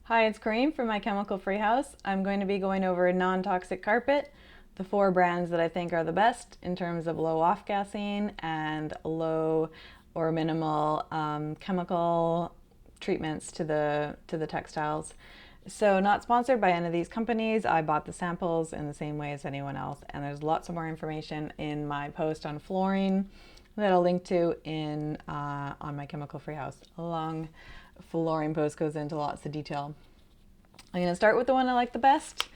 Hi, it's Corinne from My Chemical Free House. I'm going to be going over non-toxic carpet, the 4 brands that I think are the best in terms of low off-gassing and low or minimal chemical treatments to the textiles. So not sponsored by any of these companies. I bought the samples in the same way as anyone else, and there's lots of more information in my post on flooring that I'll link to in on My Chemical Free House. A long flooring post goes into lots of detail. I'm going to start with the one I like the best.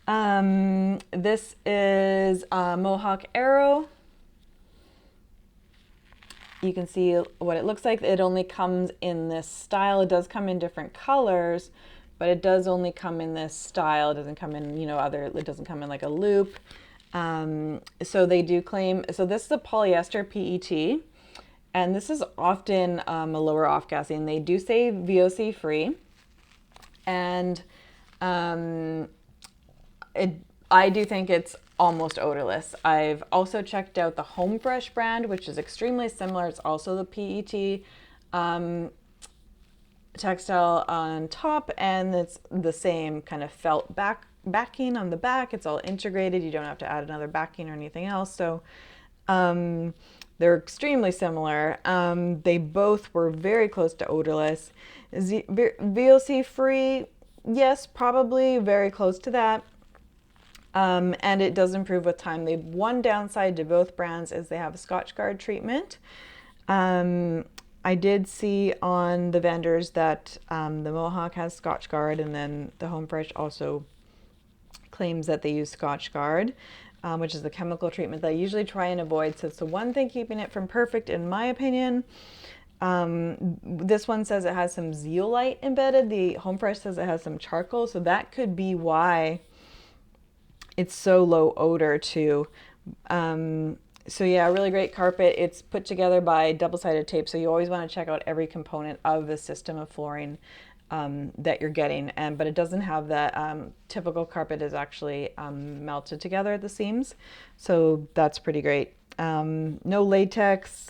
This is Mohawk Air.o. You can see what it looks like. It only comes in this style. It does come in different colors, but it does only come in this style. It doesn't come in, it doesn't come in like a loop. So they do claim, so this is a polyester PET, and this is often a lower off-gassing. They do say VOC free, and I do think it's almost odorless. I've also checked out the Homefresh brand, which is extremely similar. It's also the PET textile on top, and it's the same kind of felt backing on the back. It's all integrated. You don't have to add another backing or anything else. So they're extremely similar. They both were very close to odorless. VOC free, yes, probably very close to that. And it does improve with time. The one downside to both brands is they have a Scotch Guard treatment. I did see on the vendors that the Mohawk has Scotch Guard, and then the Homefresh also claims that they use Scotch Guard, which is the chemical treatment that I usually try and avoid. So it's the one thing keeping it from perfect, in my opinion. This one says it has some zeolite embedded. The Homefresh says it has some charcoal, so that could be why it's so low odor too. So yeah, really great carpet. It's put together by double-sided tape, so you always want to check out every component of the system of flooring that you're getting. But it doesn't have that. Typical carpet is actually melted together at the seams, so that's pretty great. No latex.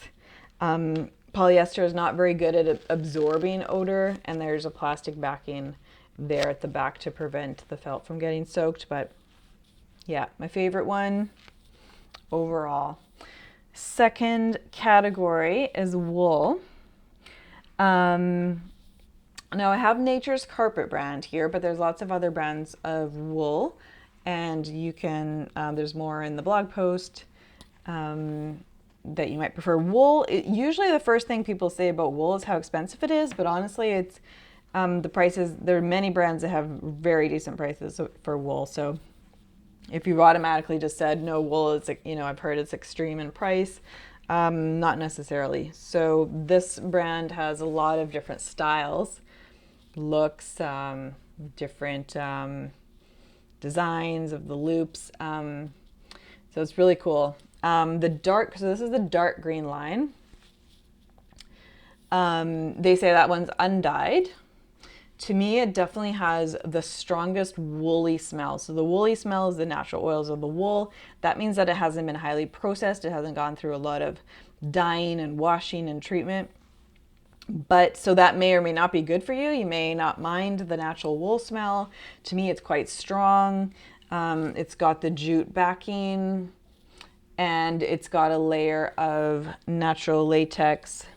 Polyester is not very good at absorbing odor, and there's a plastic backing there at the back to prevent the felt from getting soaked. But yeah, my favorite one overall. Second category is wool. Now I have Nature's Carpet brand here, but there's lots of other brands of wool, and you can, there's more in the blog post that you might prefer. Wool, usually the first thing people say about wool is how expensive it is, but honestly it's the prices, there are many brands that have very decent prices for wool. So if you've automatically just said no, wool is, I've heard it's extreme in price, not necessarily. So this brand has a lot of different styles, looks, different designs of the loops. So it's really cool. So this is the dark green line. They say that one's undyed. To me, it definitely has the strongest woolly smell. So the woolly smell is the natural oils of the wool. That means that it hasn't been highly processed. It hasn't gone through a lot of dyeing and washing and treatment. But so that may or may not be good for you. You may not mind the natural wool smell. To me, it's quite strong. It's got the jute backing, and it's got a layer of natural latex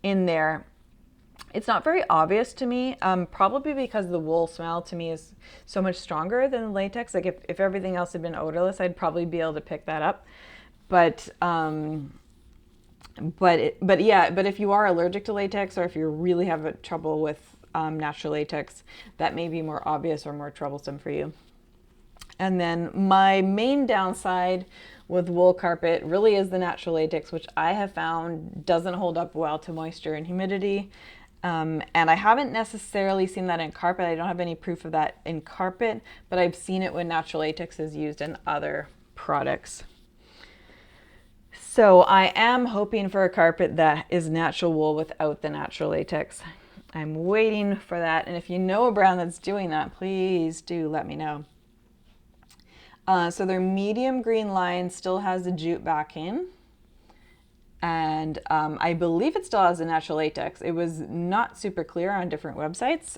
in there. It's not very obvious to me, probably because the wool smell to me is so much stronger than the latex. Like if everything else had been odorless, I'd probably be able to pick that up. But if you are allergic to latex, or if you really have trouble with natural latex, that may be more obvious or more troublesome for you. And then my main downside with wool carpet really is the natural latex, which I have found doesn't hold up well to moisture and humidity. And I haven't necessarily seen that in carpet. I don't have any proof of that in carpet, but I've seen it when natural latex is used in other products. So I am hoping for a carpet that is natural wool without the natural latex. I'm waiting for that. And if you know a brand that's doing that, please do let me know. So their medium green line still has the jute backing. And I believe it still has a natural latex. It was not super clear on different websites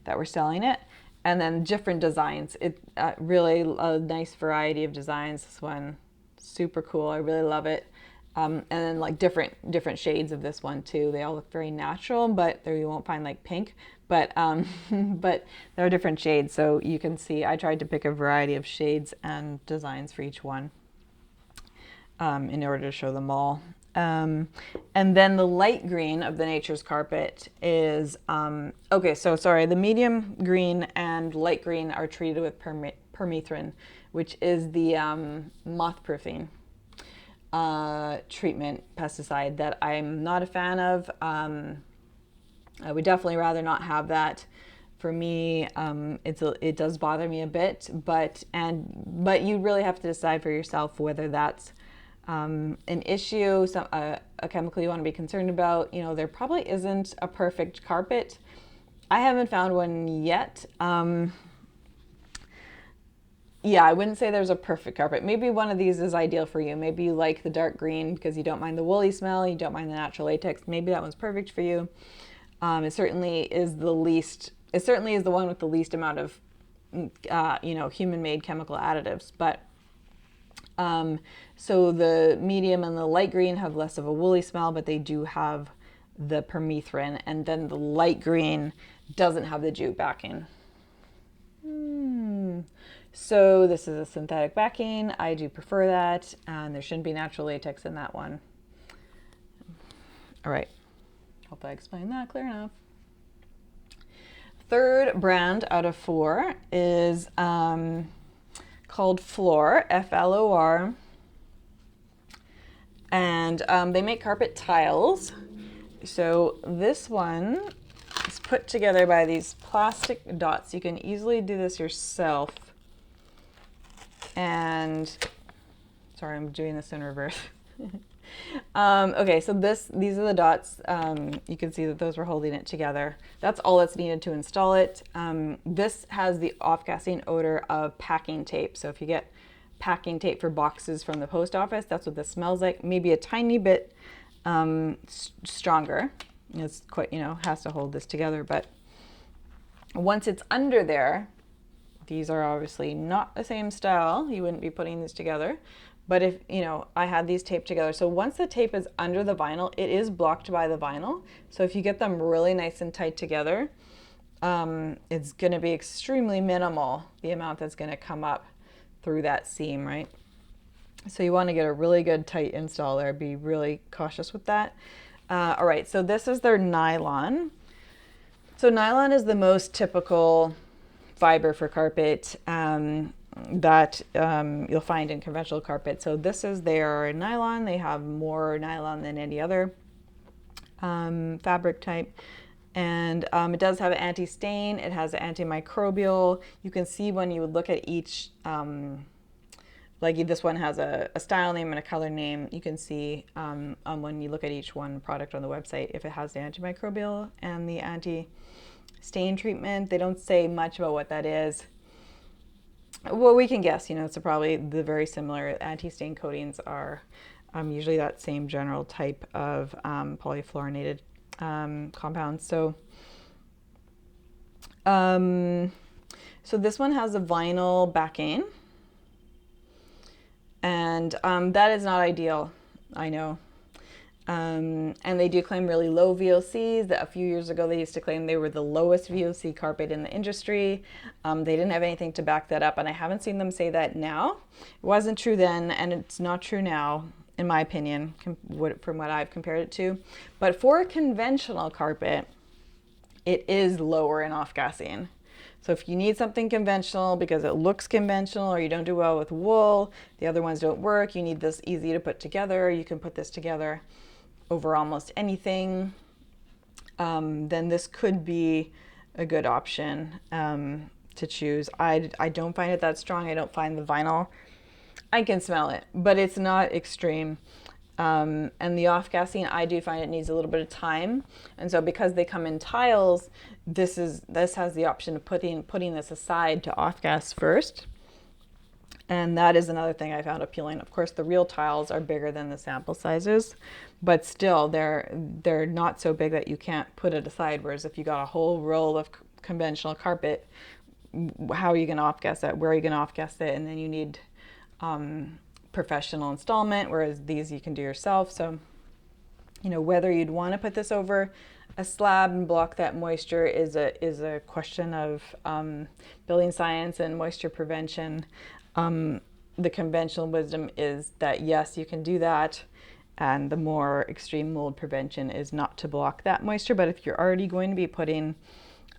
that were selling it. And then different designs. It really a nice variety of designs. This one, super cool. I really love it. And then like different shades of this one too. They all look very natural, but there you won't find like pink. But but there are different shades, so you can see. I tried to pick a variety of shades and designs for each one in order to show them all. And then the light green of the Nature's Carpet is, okay, so sorry, the medium green and light green are treated with permethrin, which is the moth-proofing treatment pesticide that I'm not a fan of. I would definitely rather not have that. For me, it does bother me a bit, but you really have to decide for yourself whether that's an issue, a chemical you want to be concerned about. You know, there probably isn't a perfect carpet. I haven't found one yet. Yeah, I wouldn't say there's a perfect carpet. Maybe one of these is ideal for you. Maybe you like the dark green because you don't mind the woolly smell, you don't mind the natural latex. Maybe that one's perfect for you. It certainly is the one with the least amount of, human-made chemical additives. But so the medium and the light green have less of a woolly smell, but they do have the permethrin, and then the light green doesn't have the jute backing. So this is a synthetic backing. I do prefer that, and there shouldn't be natural latex in that one. All right. Hope I explained that clear enough. Third brand out of 4 is called Flor, Flor. And they make carpet tiles. So this one is put together by these plastic dots. You can easily do this yourself. And sorry, I'm doing this in reverse. Okay, so these are the dots. You can see that those were holding it together. That's all that's needed to install it. This has the off-gassing odor of packing tape. So if you get packing tape for boxes from the post office, that's what this smells like. Maybe a tiny bit stronger. It's quite, has to hold this together. But once it's under there, these are obviously not the same style. You wouldn't be putting these together. But if, I had these taped together. So once the tape is under the vinyl, it is blocked by the vinyl. So if you get them really nice and tight together, it's going to be extremely minimal, the amount that's going to come up through that seam, right? So you want to get a really good tight install there. Be really cautious with that. All right, so this is their nylon. So nylon is the most typical fiber for carpet that you'll find in conventional carpet. So this is their nylon. They have more nylon than any other fabric type. And it does have an anti-stain. It has an antimicrobial. You can see when you would look at each, like this one has a style name and a color name. You can see when you look at each one product on the website, if it has the antimicrobial and the anti-stain treatment. They don't say much about what that is. Well, we can guess, it's probably the very similar. Anti-stain coatings are usually that same general type of polyfluorinated compounds. So, so this one has a vinyl backing, and that is not ideal, I know. And they do claim really low VOCs. That a few years ago they used to claim they were the lowest VOC carpet in the industry. They didn't have anything to back that up, and I haven't seen them say that now. It wasn't true then, and it's not true now, in my opinion, from what I've compared it to. But for a conventional carpet, it is lower in off-gassing. So if you need something conventional because it looks conventional, or you don't do well with wool, the other ones don't work, you need this easy to put together, you can put this together over almost anything, then this could be a good option to choose. I don't find it that strong. I don't find the vinyl. I can smell it, but it's not extreme. And the off-gassing, I do find it needs a little bit of time. And so because they come in tiles, this has the option of putting this aside to off-gas first. And that is another thing I found appealing. Of course, the real tiles are bigger than the sample sizes, but still they're not so big that you can't put it aside. Whereas if you got a whole roll of conventional carpet, how are you going to off-gas that? Where are you going to off-gas it? And then you need professional installment, whereas these you can do yourself. So, you know, whether you'd want to put this over a slab and block that moisture is a question of building science and moisture prevention. The conventional wisdom is that yes, you can do that, and the more extreme mold prevention is not to block that moisture. But if you're already going to be putting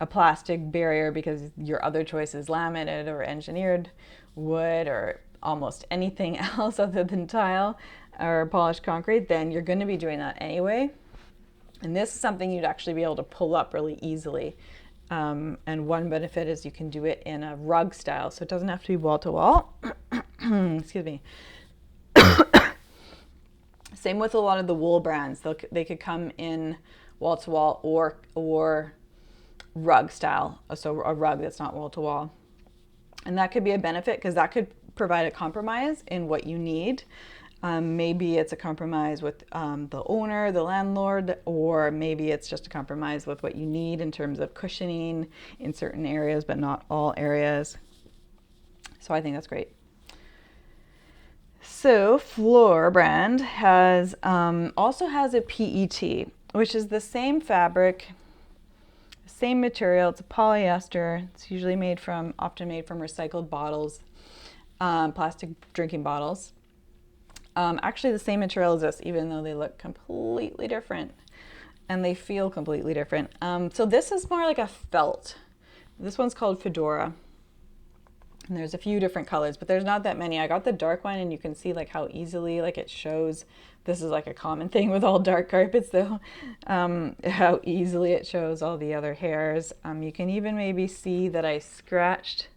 a plastic barrier because your other choice is laminated or engineered wood or almost anything else other than tile or polished concrete, then you're going to be doing that anyway. And this is something you'd actually be able to pull up really easily. And one benefit is you can do it in a rug style, so it doesn't have to be wall to wall. Excuse me. Same with a lot of the wool brands. They could come in wall to wall or rug style, so a rug that's not wall to wall. And that could be a benefit because that could provide a compromise in what you need. Maybe it's a compromise with the owner, the landlord, or maybe it's just a compromise with what you need in terms of cushioning in certain areas, but not all areas. So I think that's great. So Floorbrand has also has a PET, which is the same fabric, same material. It's a polyester. It's usually often made from recycled bottles, plastic drinking bottles. Actually the same material as this, even though they look completely different and they feel completely different. So this is more like a felt. This one's called Fedora. And there's a few different colors, but there's not that many. I got the dark one and you can see like how easily like it shows. This is like a common thing with all dark carpets though, how easily it shows all the other hairs. You can even maybe see that I scratched.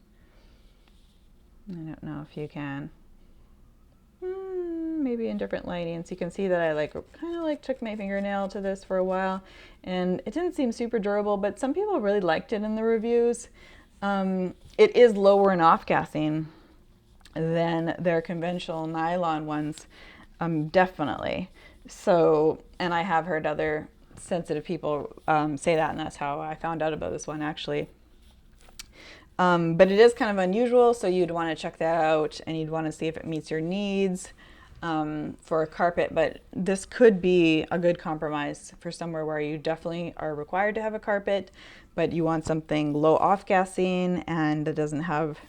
I don't know if you can. Maybe in different lighting, so you can see that I kind of took my fingernail to this for a while and it didn't seem super durable, but some people really liked it in the reviews. It is lower in off-gassing than their conventional nylon ones, definitely. So, and I have heard other sensitive people say that, and that's how I found out about this one actually. But it is kind of unusual, so you'd want to check that out and you'd want to see if it meets your needs for a carpet. But this could be a good compromise for somewhere where you definitely are required to have a carpet, but you want something low off-gassing and that doesn't have,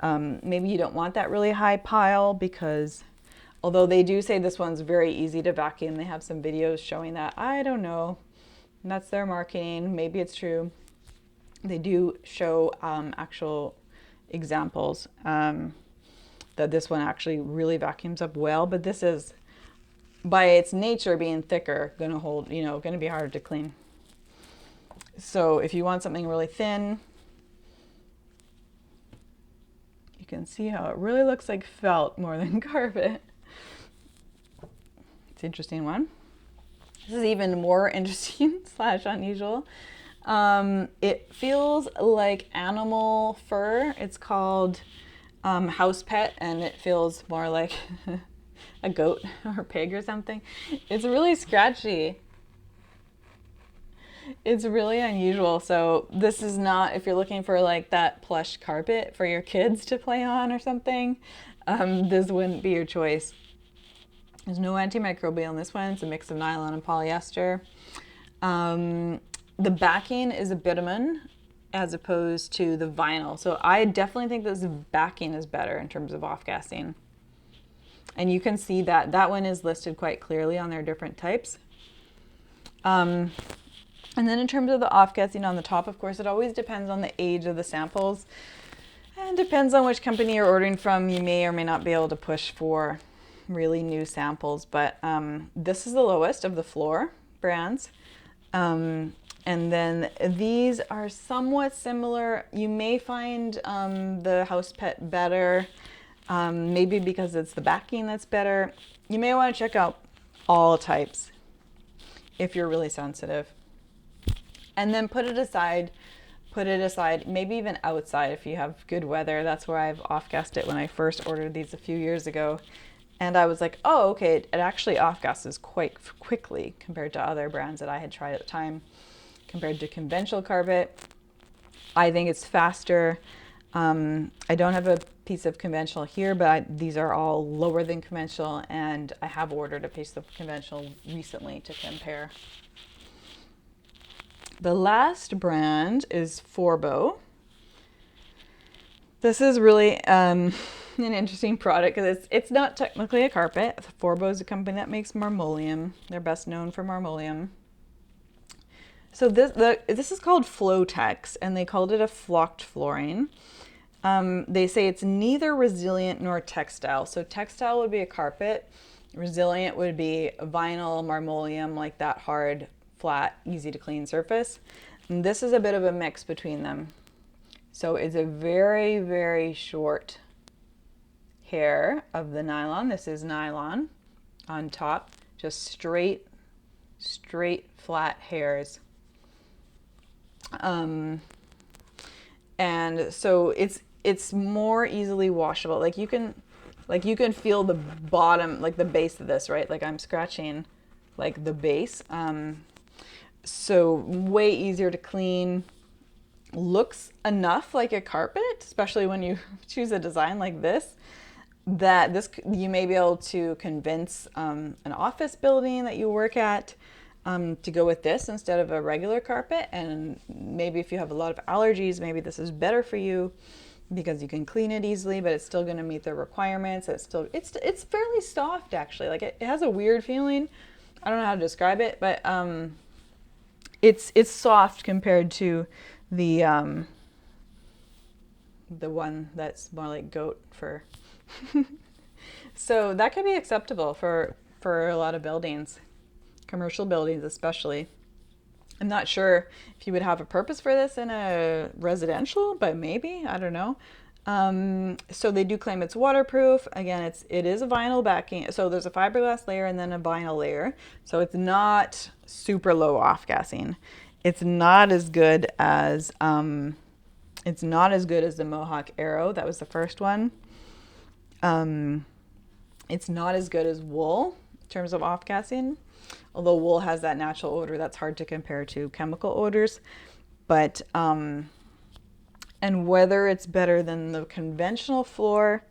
maybe you don't want that really high pile, because although they do say this one's very easy to vacuum, they have some videos showing that. I don't know, that's their marketing, maybe it's true. They do show actual examples that this one actually really vacuums up well, but this is, by its nature being thicker, going to hold, going to be harder to clean. So if you want something really thin, you can see how it really looks like felt more than carpet. It's an interesting one. This is even more interesting / unusual. It feels like animal fur. It's called house pet, and it feels more like a goat or a pig or something. It's really scratchy. It's really unusual. So this is not, if you're looking for like that plush carpet for your kids to play on or something, this wouldn't be your choice. There's no antimicrobial in this one. It's a mix of nylon and polyester. The backing is a bitumen as opposed to the vinyl. So I definitely think this backing is better in terms of off-gassing. And you can see that that one is listed quite clearly on their different types. And then in terms of the off-gassing on the top, of course, it always depends on the age of the samples and depends on which company you're ordering from. You may or may not be able to push for really new samples, but this is the lowest of the Flor brands. And then these are somewhat similar. You may find the house pet better, maybe because it's the backing that's better. You may want to check out all types if you're really sensitive. And then put it aside put it aside, maybe even outside if you have good weather. That's where I've off-gassed it when I first ordered these a few years ago. And I was like, oh, okay, it actually off-gasses quite quickly compared to other brands that I had tried at the time. Compared to conventional carpet, I think it's faster. I don't have a piece of conventional here, but these are all lower than conventional, and I have ordered a piece of conventional recently to compare. The last brand is Forbo. This is really an interesting product because it's not technically a carpet. Forbo is a company that makes marmoleum. They're best known for marmoleum. So this is called Flotex, and they called it a flocked flooring. They say it's neither resilient nor textile. So textile would be a carpet. Resilient would be vinyl, marmoleum, like that hard, flat, easy to clean surface. And this is a bit of a mix between them. So it's a very, very short hair of the nylon. This is nylon on top, just straight flat hairs. And so it's more easily washable. Like you can feel the bottom, like the base of this, right? Like I'm scratching like the base. So way easier to clean. Looks enough like a carpet, especially when you choose a design like this, that you may be able to convince an office building that you work at to go with this instead of a regular carpet. And maybe if you have a lot of allergies, maybe this is better for you because you can clean it easily, but it's still going to meet the requirements. It's fairly soft actually. Like it has a weird feeling. I don't know how to describe it, but it's soft compared to the one that's more like goat fur. So that could be acceptable for a lot of buildings, commercial buildings especially. I'm not sure if you would have a purpose for this in a residential, but maybe, I don't know. So they do claim it's waterproof. Again, it is a vinyl backing. So there's a fiberglass layer and then a vinyl layer. So it's not super low off-gassing. It's not as good as the Mohawk Air.o. That was the first one. It's not as good as wool in terms of off-gassing, although wool has that natural odor that's hard to compare to chemical odors. But and whether it's better than the conventional floor,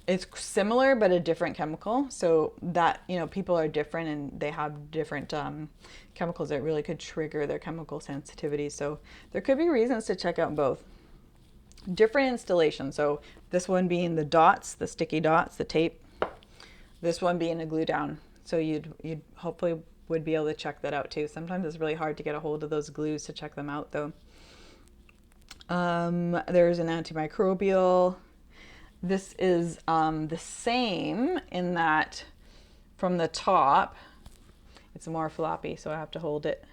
it's similar but a different chemical. So that, people are different and they have different chemicals that really could trigger their chemical sensitivity. So there could be reasons to check out both. Different installation. So this one being the dots, the sticky dots, the tape. This one being a glue down. So you'd hopefully would be able to check that out too. Sometimes it's really hard to get a hold of those glues to check them out though. There's an antimicrobial. This is the same in that from the top, it's more floppy, so I have to hold it.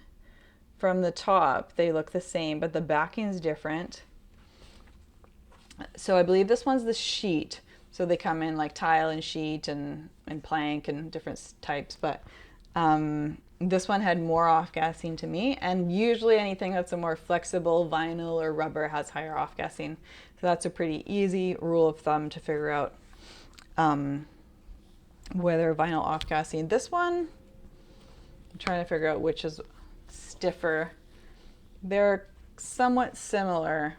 From the top, they look the same, but the backing is different. So I believe this one's the sheet. So they come in like tile and sheet and plank and different types, but this one had more off-gassing to me, and usually anything that's a more flexible vinyl or rubber has higher off-gassing. So that's a pretty easy rule of thumb to figure out whether vinyl off-gassing. This one, I'm trying to figure out which is stiffer. They're somewhat similar.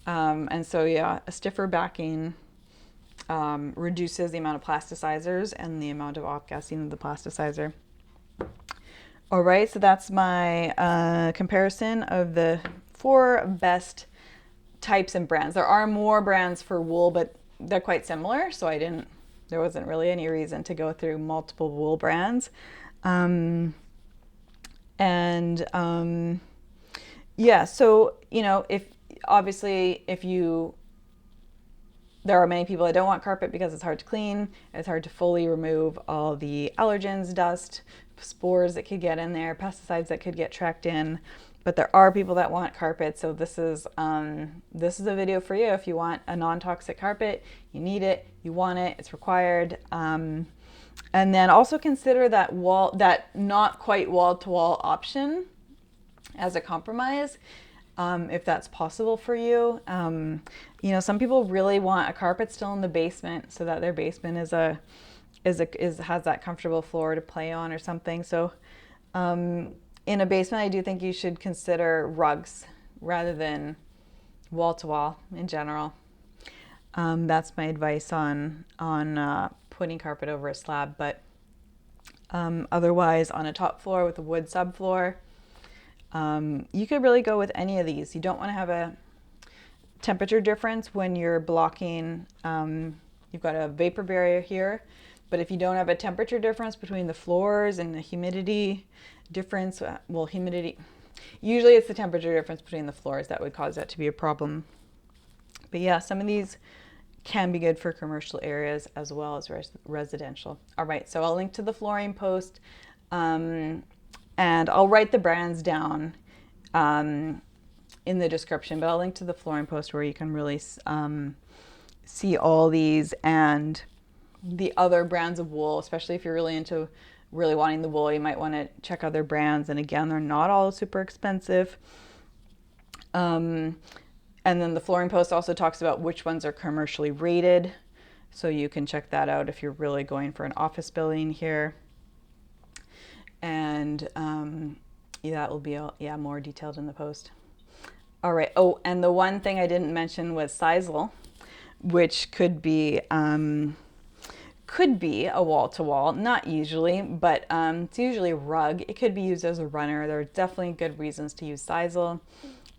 And so yeah, a stiffer backing reduces the amount of plasticizers and the amount of off-gassing of the plasticizer. All right, so that's my comparison of the 4 best types and brands. There are more brands for wool, but they're quite similar, so there wasn't really any reason to go through multiple wool brands. Yeah, so there are many people that don't want carpet because it's hard to clean. It's hard to fully remove all the allergens, dust, spores that could get in there, pesticides that could get tracked in. But there are people that want carpet, so this is a video for you. If you want a non-toxic carpet, you need it, you want it, it's required. And then also consider that not quite wall-to-wall option as a compromise, if that's possible for you. You know, some people really want a carpet still in the basement so that their basement has that comfortable floor to play on or something. So in a basement, I do think you should consider rugs rather than wall to wall in general. That's my advice on putting carpet over a slab. But otherwise, on a top floor with a wood subfloor, you could really go with any of these. You don't want to have a temperature difference when you're blocking. You've got a vapor barrier here, but if you don't have a temperature difference between the floors and the humidity difference, well, humidity, usually it's the temperature difference between the floors that would cause that to be a problem. But yeah, some of these can be good for commercial areas as well as residential. All right, so I'll link to the flooring post, and I'll write the brands down in the description, but I'll link to the flooring post where you can really see all these and the other brands of wool, especially if you're really into really wanting the wool. You might want to check other brands, and again, they're not all super expensive. And then the flooring post also talks about which ones are commercially rated, so you can check that out if you're really going for an office building here. And yeah, that will be more detailed in the post. All right. Oh, and the one thing I didn't mention was sisal, which could be a wall-to-wall, not usually, but it's usually a rug. It could be used as a runner. There are definitely good reasons to use sisal.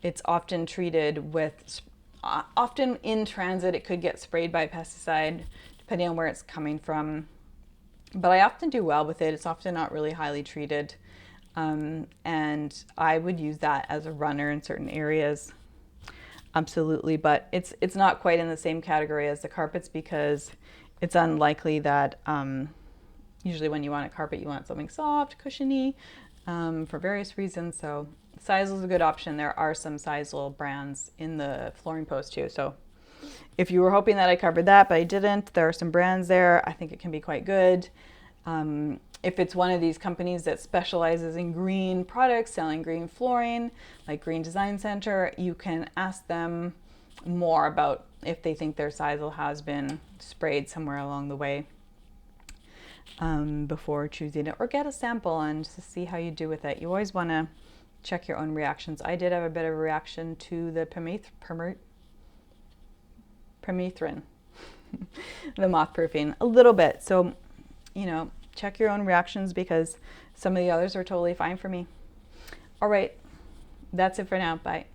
It's often treated with, often in transit, it could get sprayed by pesticide, depending on where it's coming from. But I often do well with it. It's often not really highly treated. And I would use that as a runner in certain areas. Absolutely, but it's not quite in the same category as the carpets because it's unlikely that usually when you want a carpet, you want something soft, cushiony, for various reasons. So sisal is a good option. There are some sisal brands in the flooring post too. So if you were hoping that I covered that, but I didn't, there are some brands there. I think it can be quite good. If it's one of these companies that specializes in green products, selling green flooring, like Green Design Center, you can ask them more about if they think their sisal has been sprayed somewhere along the way before choosing it, or get a sample and just see how you do with it. You always want to check your own reactions. I did have a bit of a reaction to the permethrin, the moth proofing, a little bit. So, you know, check your own reactions because some of the others are totally fine for me. All right, that's it for now. Bye.